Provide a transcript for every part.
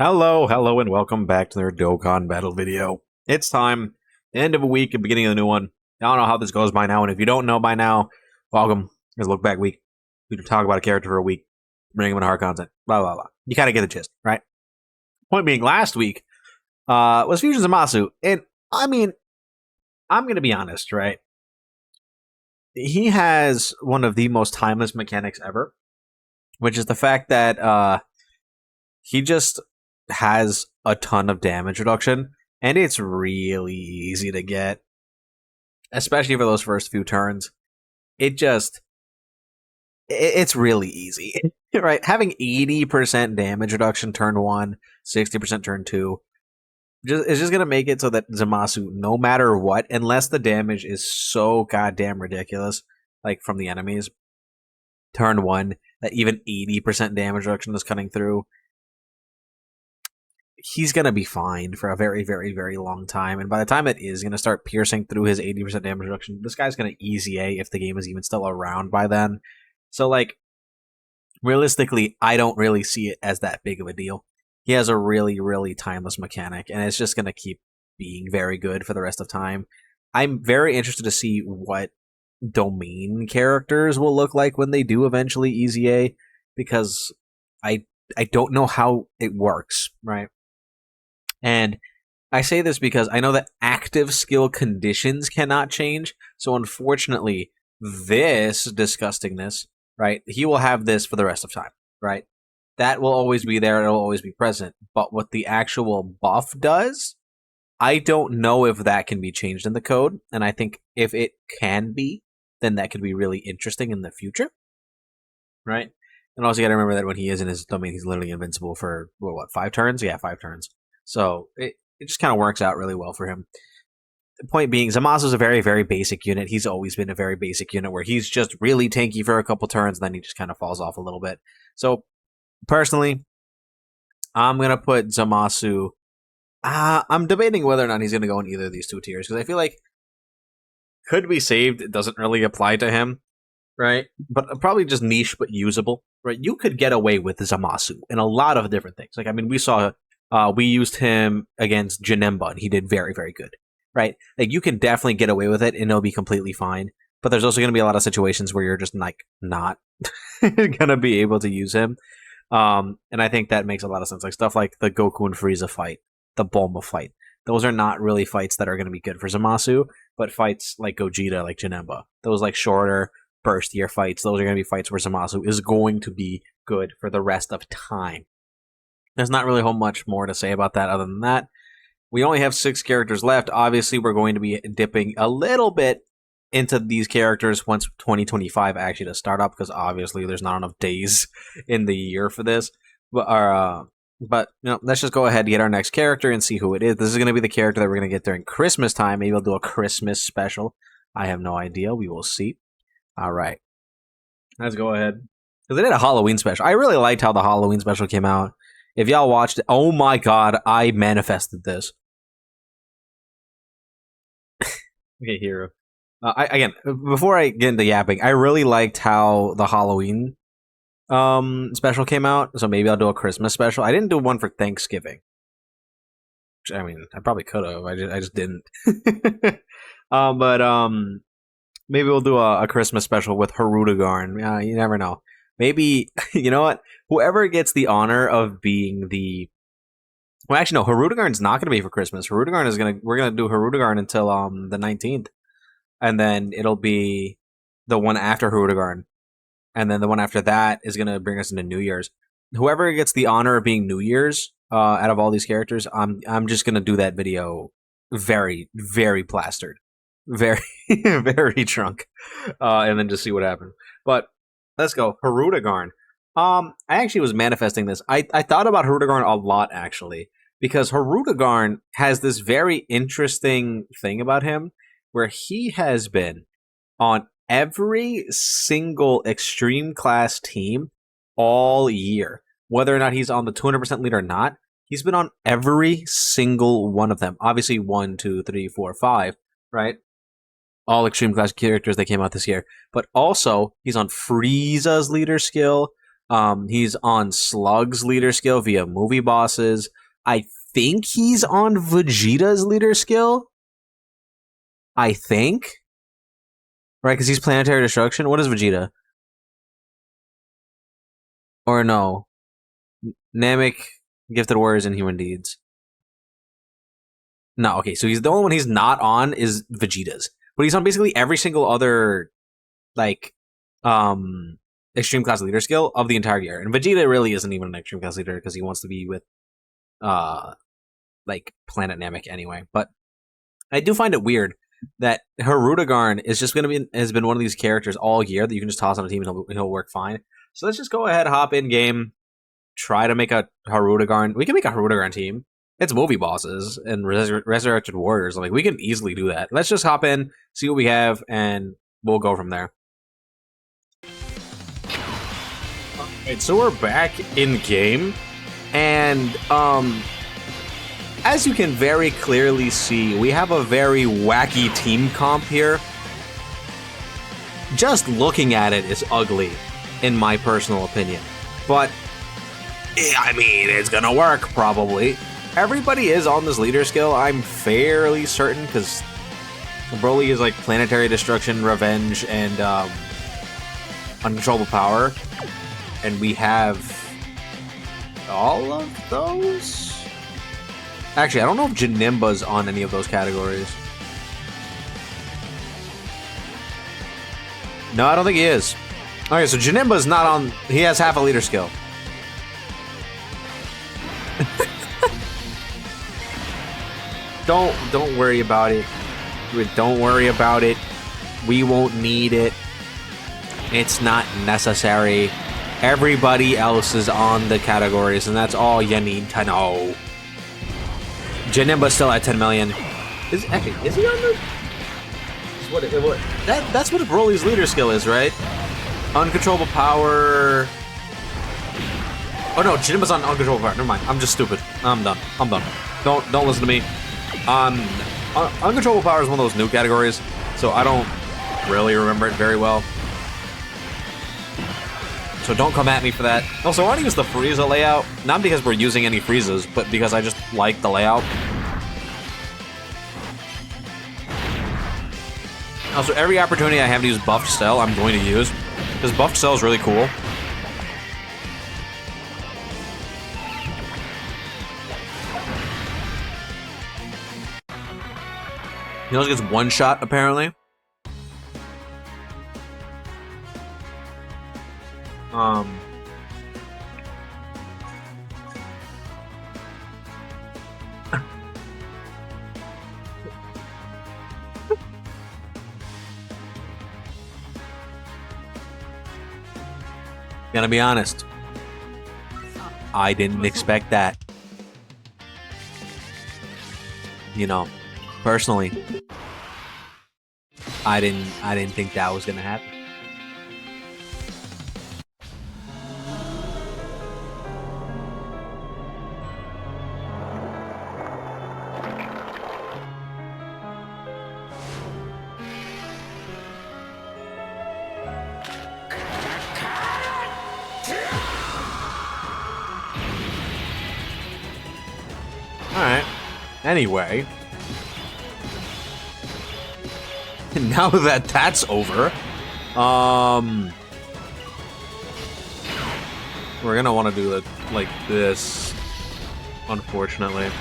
Hello, and welcome back to their Dokkan battle video. It's time, end of a week and beginning of a new one. I don't know how this goes by now, and if you don't know by now, welcome. It's Look Back Week. We can talk about a character for a week, bring them into hard content, blah, blah, blah. You kind of get the gist, right? Point being, last week was Fusion Zamasu, and I mean, I'm going to be honest, right? He has one of the most timeless mechanics ever, which is the fact that he just has a ton of damage reduction, and it's really easy to get, especially for those first few turns. It's really easy, right? Having 80% damage reduction turn 1, 60% turn 2, it's just going to make it so that Zamasu, no matter what, unless the damage is so goddamn ridiculous, like from the enemies, turn 1, that even 80% damage reduction is cutting through, he's going to be fine for a very, very, very long time. And by the time it is going to start piercing through his 80% damage reduction, this guy's going to easy A if the game is even still around by then. So, like, realistically, I don't really see it as that big of a deal. He has a really, really timeless mechanic, and it's just going to keep being very good for the rest of time. I'm very interested to see what domain characters will look like when they do eventually easy A, because I don't know how it works, right? And I say this because I know that active skill conditions cannot change. So unfortunately, this disgustingness, right, he will have this for the rest of time, right? That will always be there. It'll always be present. But what the actual buff does, I don't know if that can be changed in the code. And I think if it can be, then that could be really interesting in the future, right? And also, you gotta remember that when he is in his domain, he's literally invincible for, what, 5 turns? Yeah, 5 turns. So it just kind of works out really well for him. The point being, Zamasu is a very, very basic unit. He's always been a very basic unit where he's just really tanky for a couple turns, and then he just kind of falls off a little bit. So, personally, I'm going to put Zamasu... I'm debating whether or not he's going to go in either of these 2 tiers, because I feel like could be saved. It doesn't really apply to him, right? But probably just niche but usable, right? You could get away with Zamasu in a lot of different things. Like, I mean, we saw... we used him against Janemba, and he did very, very good, right? Like, you can definitely get away with it, and it'll be completely fine. But there's also going to be a lot of situations where you're just, like, not going to be able to use him. And I think that makes a lot of sense. Like, stuff like the Goku and Frieza fight, the Bulma fight. Those are not really fights that are going to be good for Zamasu, but fights like Gogeta, like Janemba. Those, like, shorter, burstier fights, those are going to be fights where Zamasu is going to be good for the rest of time. There's not really a whole much more to say about that other than that. We only have 6 characters left. Obviously, we're going to be dipping a little bit into these characters once 2025 actually does start up, because obviously there's not enough days in the year for this. But you know, let's just go ahead and get our next character and see who it is. This is going to be the character that we're going to get during Christmas time. Maybe we'll do a Christmas special. I have no idea. We will see. All right. Let's go ahead. Because they did a Halloween special. I really liked how the Halloween special came out. If y'all watched it, oh my god, I manifested this. Okay, Hero. Again, before I get into yapping, I really liked how the Halloween special came out, so maybe I'll do a Christmas special. I didn't do one for Thanksgiving. Which, I mean, I probably could have. I just didn't. But maybe we'll do a Christmas special with HIRUDEGARN. You never know. Maybe, you know what? Whoever gets the honor of being the... Well, actually, no. HIRUDEGARN's not going to be for Christmas. We're going to do HIRUDEGARN until the 19th. And then it'll be the one after HIRUDEGARN. And then the one after that is going to bring us into New Year's. Whoever gets the honor of being New Year's out of all these characters, I'm just going to do that video very, very plastered. Very, very drunk. And then just see what happens. But... let's go. HIRUDEGARN. I actually was manifesting this. I thought about HIRUDEGARN a lot, actually, because HIRUDEGARN has this very interesting thing about him, where he has been on every single Extreme Class team all year. Whether or not he's on the 200% lead or not, he's been on every single one of them. Obviously, 1, 2, 3, 4, 5, right? All Extreme Class characters that came out this year. But also, he's on Frieza's leader skill. He's on Slug's leader skill via movie bosses. I think he's on Vegeta's leader skill. I think. Right, because he's planetary destruction. What is Vegeta? Or no. Namek, gifted warriors, and human deeds. No, okay, so he's the only one he's not on is Vegeta's. But he's on basically every single other, like, extreme class leader skill of the entire year. And Vegeta really isn't even an extreme class leader because he wants to be with, like, Planet Namek anyway. But I do find it weird that HIRUDEGARN is just has been one of these characters all year that you can just toss on a team and he'll work fine. So let's just go ahead, hop in game, try to make a HIRUDEGARN. We can make a HIRUDEGARN team. It's movie bosses and resurrected warriors. Like, we can easily do that. Let's just hop in, see what we have, and we'll go from there. Alright, so we're back in game, and as you can very clearly see, we have a very wacky team comp here. Just looking at it is ugly, in my personal opinion. But, I mean, it's gonna work, probably. Everybody is on this leader skill, I'm fairly certain, because Broly is like Planetary Destruction, Revenge, and Uncontrollable Power. And we have all of those? Actually, I don't know if Janemba's on any of those categories. No, I don't think he is. Okay, so Janemba's not on... He has half a leader skill. Don't worry about it. Don't worry about it. We won't need it. It's not necessary. Everybody else is on the categories, and that's all you need to know. Janemba's still at 10 million. Is he on the... That's what Broly's leader skill is, right? Uncontrollable power... Oh no, Janemba's on uncontrollable power. Never mind. I'm just stupid. I'm done. Don't listen to me. Uncontrollable power is one of those new categories, so I don't really remember it very well. So don't come at me for that. Also, I want to use the Frieza layout, not because we're using any Friezas, but because I just like the layout. Also, every opportunity I have to use Buffed Cell, I'm going to use, because Buffed Cell is really cool. He also gets one shot, apparently. Gonna be honest, I didn't expect that. You know, personally, I didn't think that was gonna happen. Alright. Anyway. Now that that's over, we're gonna want to do it like this, unfortunately.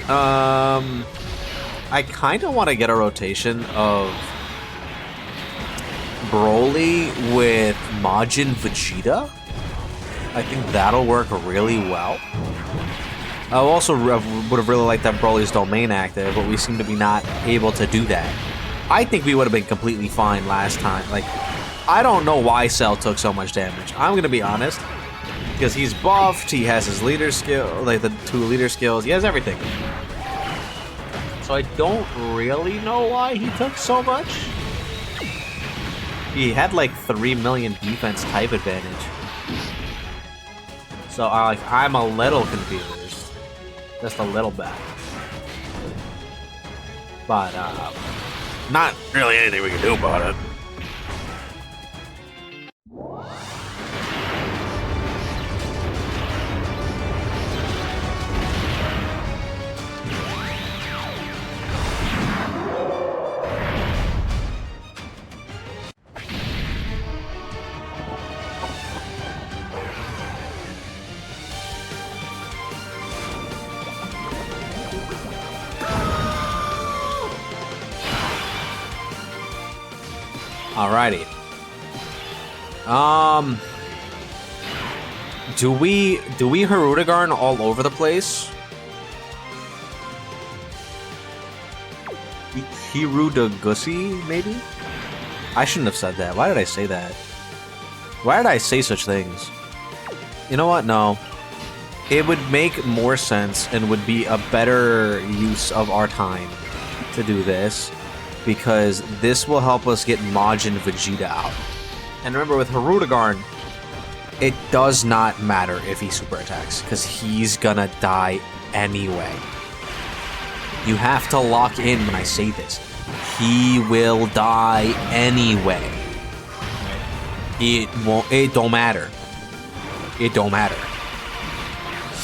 I kind of want to get a rotation of Broly with Majin Vegeta. I think that'll work really well. I also would have really liked that Broly's domain active, but we seem to be not able to do that. I think we would have been completely fine last time. Like, I don't know why Cell took so much damage. I'm gonna be honest, because he's buffed, he has his leader skill, like the 2 leader skills, he has everything. So I don't really know why he took so much. He had like 3 million defense type advantage. So I'm a little confused. Just a little bit. But, not really anything we can do about it. Alrighty. Do we HIRUDEGARN all over the place? HIRUDEGUSI, maybe? I shouldn't have said that. Why did I say that? Why did I say such things? You know what? No. It would make more sense and would be a better use of our time to do this, because this will help us get Majin Vegeta out. And remember, with HIRUDEGARN, it does not matter if he super attacks, because he's gonna die anyway. You have to lock in when I say this. He will die anyway. It don't matter. It don't matter.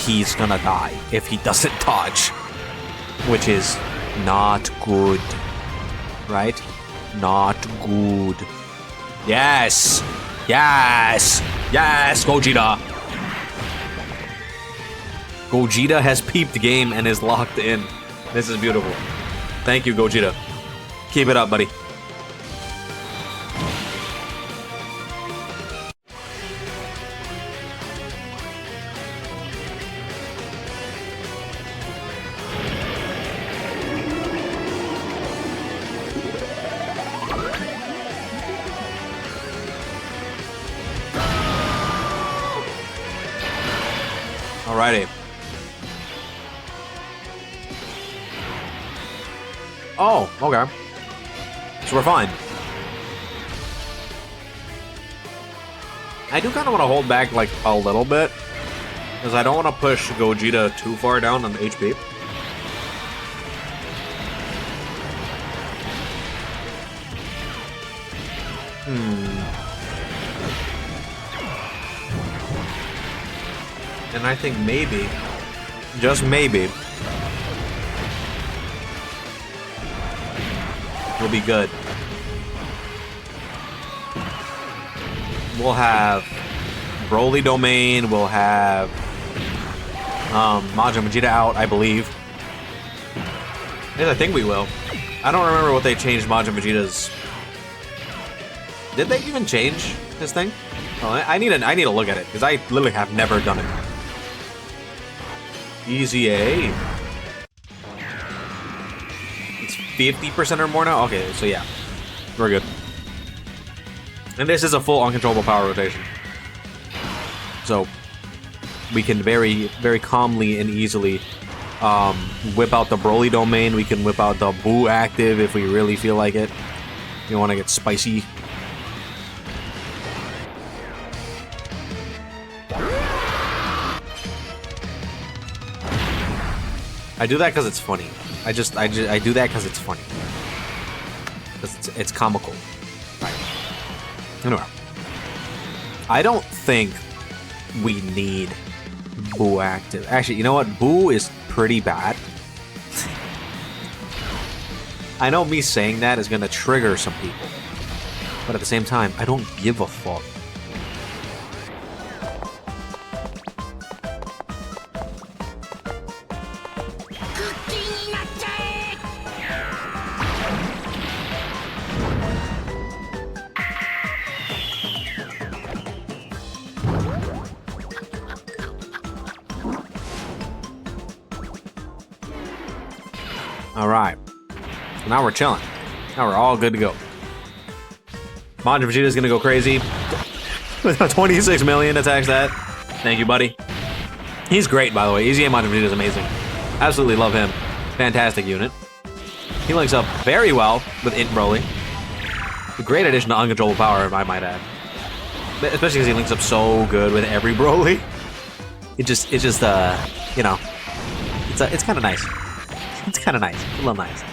He's gonna die if he doesn't dodge. Which is not good. Right? Not good. Yes! Yes! Yes, Gogeta! Gogeta has peeped the game and is locked in. This is beautiful. Thank you, Gogeta. Keep it up, buddy. Alrighty. Oh, okay. So we're fine. I do kind of want to hold back, like, a little bit, because I don't want to push Gogeta too far down on the HP. And I think maybe, just maybe, we'll be good. We'll have Broly Domain, we'll have Majin Vegeta out, I believe. Yes, I think we will. I don't remember what they changed Majin Vegeta's. Did they even change his thing? Oh, I need to look at it, because I literally have never done it. Easy A. It's 50% or more now? Okay, so yeah. We're good. And this is a full uncontrollable power rotation. So we can very, very calmly and easily whip out the Broly Domain. We can whip out the Boo active if we really feel like it. You want to get spicy. I do that because it's funny. I do that because it's funny. Because it's comical. Right. Anyway. I don't think we need Boo active. Actually, you know what? Boo is pretty bad. I know me saying that is going to trigger some people. But at the same time, I don't give a fuck. Alright. Now we're chilling. Now we're all good to go. Majin Vegeta's gonna go crazy. With 26 million attacks that. Thank you, buddy. He's great, by the way. Easy A Majin Vegeta is amazing. Absolutely love him. Fantastic unit. He links up very well with Int Broly. A great addition to uncontrollable power, I might add. Especially because he links up so good with every Broly. It's just you know, it's kind of nice. It's kind of nice. It's a little nice.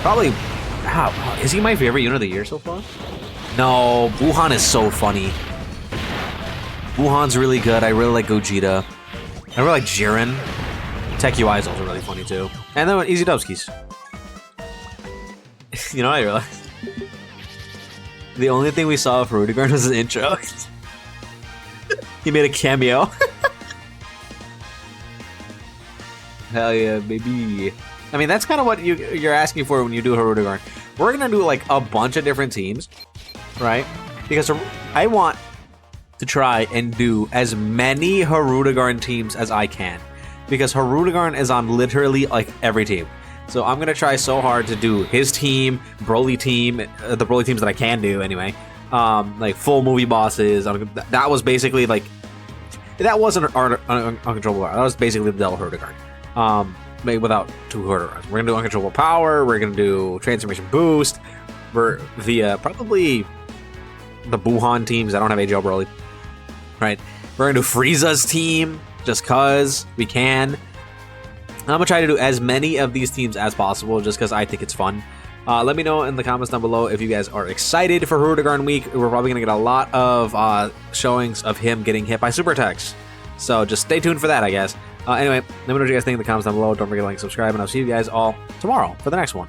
Probably, wow, is he my favorite unit of the year so far? No, Wuhan is so funny. Wuhan's really good. I really like Gogeta. I really like Jiren. Tech UI is also really funny too. And then Easy Dubskis. You know what I realized? The only thing we saw of HIRUDEGARN was his intro. He made a cameo. Hell yeah, baby. I mean, that's kind of what you're asking for when you do HIRUDEGARN. we're gonna do like a bunch of different teams, right? Because I want to try and do as many HIRUDEGARN teams as I can, because HIRUDEGARN is on literally like every team. So I'm gonna try so hard to do his team, Broly team, the Broly teams that I can do anyway. Like full movie bosses. That was basically like, that wasn't uncontrollable. That was basically the Del HIRUDEGARN. Made without 2 HIRUDEGARNs. We're gonna do uncontrollable power. We're gonna do transformation boost. We're via probably the Buhan teams. I don't have AGL Broly. Right. We're gonna do Frieza's team just cause we can. I'm gonna try to do as many of these teams as possible just because I think it's fun. Let me know in the comments down below if you guys are excited for HIRUDEGARN week. We're probably gonna get a lot of showings of him getting hit by super attacks. So just stay tuned for that, I guess. Anyway, let me know what you guys think in the comments down below. Don't forget to like, subscribe, and I'll see you guys all tomorrow for the next one.